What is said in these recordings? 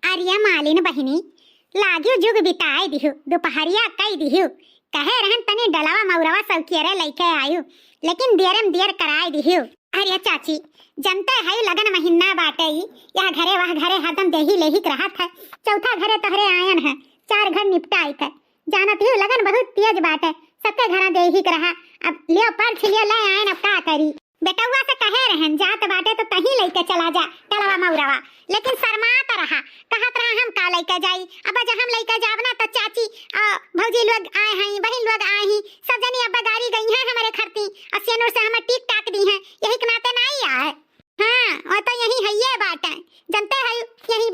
अरिया मालिन बहिनी लाग्यू जुग बिताए दिहु दोपहरिया कई दिहु कहे रहन तने डलावा मौरवा सौकियरे लइके आयु लेकिन देरम देर कराए दिहु। अरे चाची जनते है लगन महीना बाटे यह घरे वह घरे हरदम देही लेही रहत है। चौथा घरे तहरे आयन है, 4 घर निपटाई है। जानत ही लगन बहुत तेज बाटे, सबके घर देही रहा। अब लियो पर छिलियो ले आयन, अब का करी। बेटुआ से कहे रहन जात बाटे तो तही लेके चला जा डलावा मौरवा, लेकिन शर्मात रहा। कहत रहा हम का लेके जाई। अब जब हम लेके जाब ना तो चाची भौजी लोग आए हैं, बहन लोग आए हैं, सब जनी अब गाड़ी गई हैं हमारे खरती और सेनूर से हमें टिक टाक दी हैं। यही के नाते नहीं आए। हाँ और तो यही है ये बात है, जनते है यही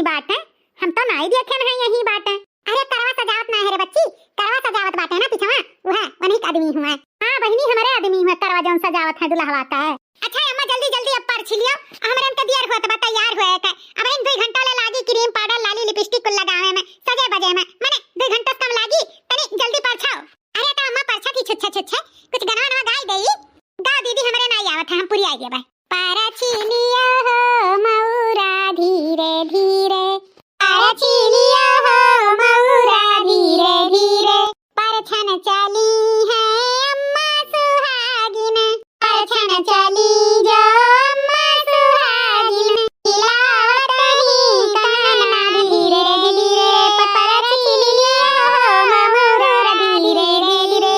बात है। हम तो नहीं देखे हैं यही बात है। अरे करवा सजावट ना है रे बच्ची, करवा सजावट बात है ना पिछवा वह वही आदमी हुआ। हाँ बहनी हमारे आदमी हुआ करवा जौन सजावट है दुल्हा आता है। अच्छा अम्मा जल्दी जल्दी अब पर छिलियो, हमरे के देर होत बा तैयार होए के। अब इन 2 घंटा ले लागी क्रीम पाउडर लाली लिपस्टिक को लगावे में, सजे बजे में माने 2 घंटा कम लागी। तनी जल्दी परछाओ। अरे तो अम्मा परछा की छुच्छे कुछ गाना ना गाई देई। गा दीदी हमरे नहीं आवत है, हम पूरी आई गए। पर छिलियो हो मौरा धीरे धीरे, पर छिलियो हो मौरा धीरे धीरे, परछन चली है अम्मा सुहागिन, परछन चली जो अम्मा सुहागिन, हिलावत ही कानना धीरे धीरे, पर छिलियो हो मौरा धीरे धीरे।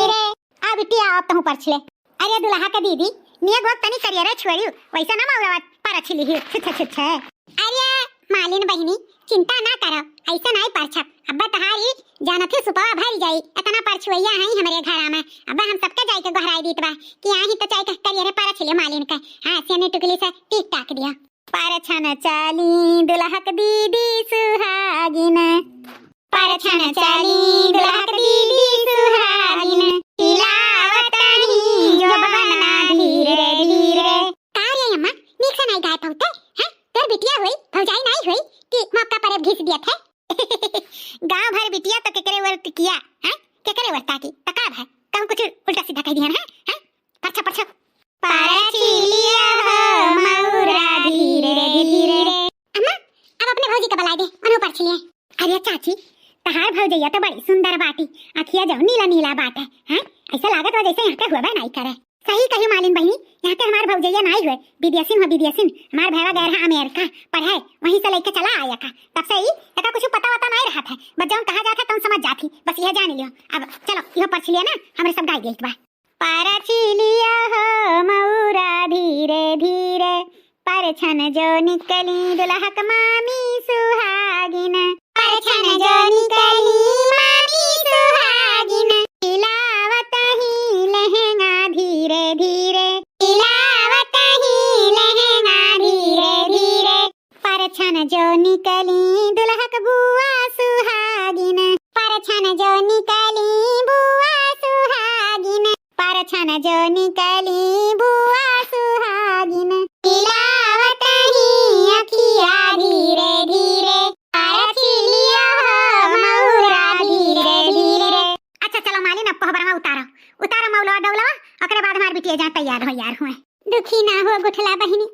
अब बिटिया आप तो परछले। अरे दुल्हा का दीदी निया गोत तनी करियर छोड़ियो, वैसा ना मौरवा पर छिली ही छुच्छे। अरे मालिन बहिनी चिंता ना करो, ऐसा नहीं परछप। अब्बा तहारी जानत है सुपवा भर जाई, इतना परछुइया है हमरे घर में। अब्बा हम सबके जाई के गहराई दीत बा कि आही तो चाय करियर पर छिले मालिन का। हां सेने टुकली से टिक टाक दिया। परछन चली दुल्हक दीदी सुहागिन, परछन चली दुल्हक दीदी सुहागिन, हिलावत ही जो बनना धीरे धीरे। कार्य अम्मा नीक से नहीं गाय पहुते हैं, तेर बिटिया हुई भौजाई नहीं हुई कि मौका पर घिस दिया थे। गांव भर बिटिया तो केकरे वर्त किया है, केकरे वर्ता की तकाब है। कहूं कुछ उल्टा सीधा कह दिया है। परछा परछिलिया हो मौरा धीरे धीरे। अम्मा अब अपने भौजी का बलाई दे, अनु परछिलिया। अरे चाची तहार भौजैया तो बड़ी सुंदर बाटी, आखिया जो नीला नीला बात है। ऐसा लागत हो जैसे यहाँ के हुआ नहीं करे। सही कही मालिन बहनी, यहाँ के हमारे भौजैया नहीं हुए, विदेशी हमारे भैया गए हैं अमेरिका पढ़े, वहीं से लेके चला आया का। तब से ही एका कुछ पता नहीं रहा था, बस जौन कहा जाता तुम समझ जाती, बस यह जान लियो। अब चलो यो पर छिलिया ना हमरे सब गाय गई बा। पर छिलिया हो मौरा धीरे धीरे, परछन जो निकली दुल्हक मामी सुहागिन, परछन जो निकली मामी सुहागिन, हिलावत ही लहंगा धीरे धीरे, हिलावत ही लहंगा धीरे धीरे, परछन जो निकली दुल्हक बुआ सुहागिन, परछन जो निकली बुआ सुहागिन, परछन जो निकली बुआ सुहागिन, हिलावत ही अखिया धीरे धीरे, परछिलिया हो मौरा धीरे धीरे। अच्छा चलो मालिन अब पहबरा में उतारो मौलवा डौलवा, ओकरे बाद हमार बिटिया जा तैयार हो यार हुए। दुखी ना हो गुठला बहिनी,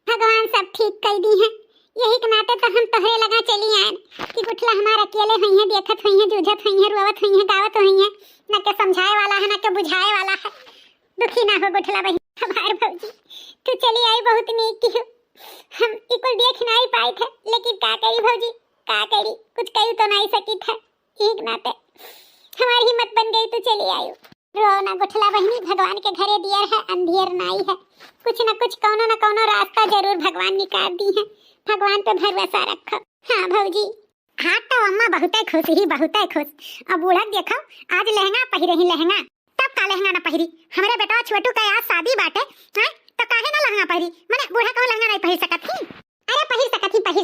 भगवान सब ठीक कर दी है। यही के नाते तो हम तोहरे लगा चली आए कि गुठला हमार अकेले हुई है, देखत हुई है, जूझत हुई है, रोवत हुई है, गावत हुई है, न के समझाए वाला है न के बुझाए वाला है। दुखी ना हो गुठला बहिनी, हमार भौजी तू चली आई बहुत नीक की हो। हम इकुल देख नहीं पाए थे, लेकिन का करी भौजी का करी, कुछ कही तो नहीं सकी था। एक नाते हमारी हिम्मत बन गई तो चली आई। रो ना गुठला बहिनी, भगवान के घरे दियर है, अंधियर नहीं है। कुछ न कुछ कौनो न कौनो रास्ता जरूर भगवान निकाल दी है। भगवान पे भरोसा रखो। हाँ भौजी। हाँ तो अम्मा बहुत खुश। अब बूढ़ा देखो आज लहंगा पहिरे ही लहंगा, तब का लहंगा न पहिरी। हमारे बेटा छोटू का आज शादी बाटे हैं, तो काहे ना लहंगा पहिरी। माने बूढ़ा को लहंगा नहीं पहिर सकत थी। अरे पहिर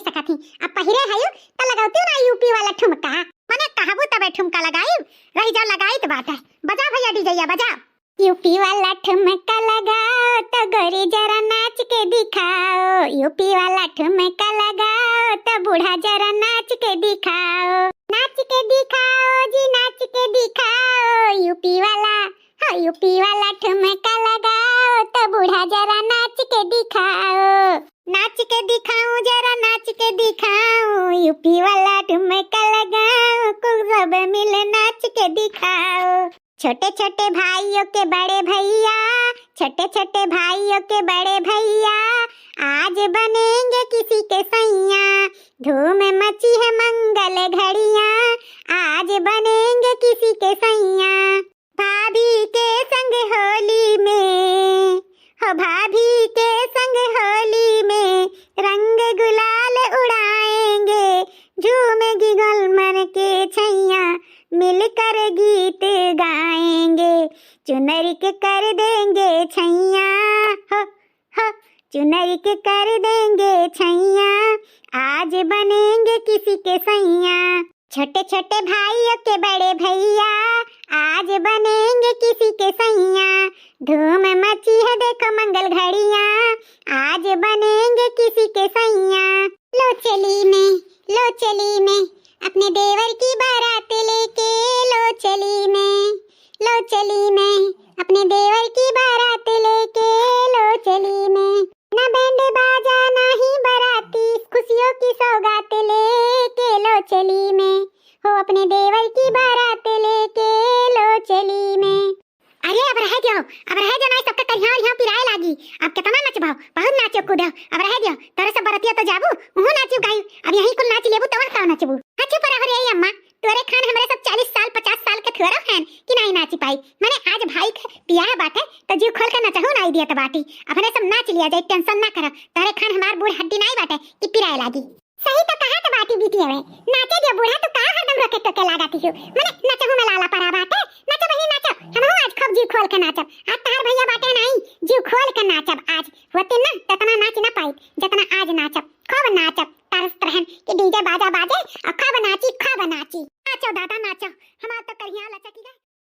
सकत थी। अब पहिरे हयू तो लगाउती ना यूपी वाला ठुमका, माने कहबू तबे ठुमका लगाई रही जा लगाई तो बात है। बजा भैया डीजे बजा। यूपी वाला ठुमका लगाओ तो गोरी जरा नाच के दिखाओ, यूपी वाला ठुमका लगाओ तो बूढ़ा जरा नाच के दिखाओ, नाच के दिखाओ जी नाच के दिखाओ। यूपी वाला ठुमका लगाओ तो बूढ़ा जरा नाच के दिखाओ, नाच के दिखाऊं जरा नाच के दिखाऊं। यूपी वाला ठुमका लगाओ, खूब सब मिल नाच के दिखाओ। छोटे छोटे भाइयों के बड़े भैया, छोटे छोटे भाइयों के बड़े भैया, आज बनेंगे किसी के सैया। धूम मची है मंगल घड़ियां, आज बनेंगे किसी के सैया। भाभी के संग होली में, हो भाभी के संग होली में, रंग गुलाल उड़ाएंगे, झूमेगी गुलमर के छैया, मिलकर गीत गाएंगे, चुनरी के कर देंगे छैया, हो हो चुनरी के कर देंगे छैया, आज बनेंगे किसी के सैया। छोटे छोटे भाइयों के बड़े भैया, आज बनेंगे किसी के सैया। धूम मची है देखो मंगल घड़ियां, आज बनेंगे किसी के सैया। लो चली में अपने देवर की बारात लेके, लो चली में अपने देवर की बारात लेके, लो चली में। ना बैंड बाजा ना ही बराती, खुशियों की सौगात लेके, लो चली में, हो अपने देवर की बारात लेके, लो चली में। अरे अब रह जाओ ना, सबका कहिया पिराए लागी। अब कितना नचबाओ, बहुत नाचो कूदो, अब रह जाओ। तोरे सब बरतिया तो जाबू, उहु नाचू गायू, अब यही कुल नाच लेबू तब का नचबू। हाँ चुप रहो रे अम्मा, तोरे खान हमरे सब 40 साल 50 साल के थोड़ा हैं कि नहीं नाची पाई। मैंने आज भाई के पिया बाटे तो जीव खोल के नचहू नहीं दिया तो बाटी, अपने सब नाच लिया जाए, टेंशन ना करो। तोरे खान हमार बूढ़ हड्डी नहीं बाटे कि पिराए लागी। सही तो कहा तो बाटी बीती हवे, नाचे दियो बूढ़ा तो का हरदम रोके टोके लगाती हो। मैंने नचहू में लाला परा बाटे, नचो बही नचो, हम आज खूब जीव खोल के नाचब। आज तार भैया बाटे नहीं, जीव खोल के नाचब आज। होते ना ततना नाच ना पाई जितना आज नाचब, खूब नाचब तरस तरहन कि डीजे बाजा बाजे और खूब नाची नाचो दादा नाचो, हमार तो कहिया लचकी गए।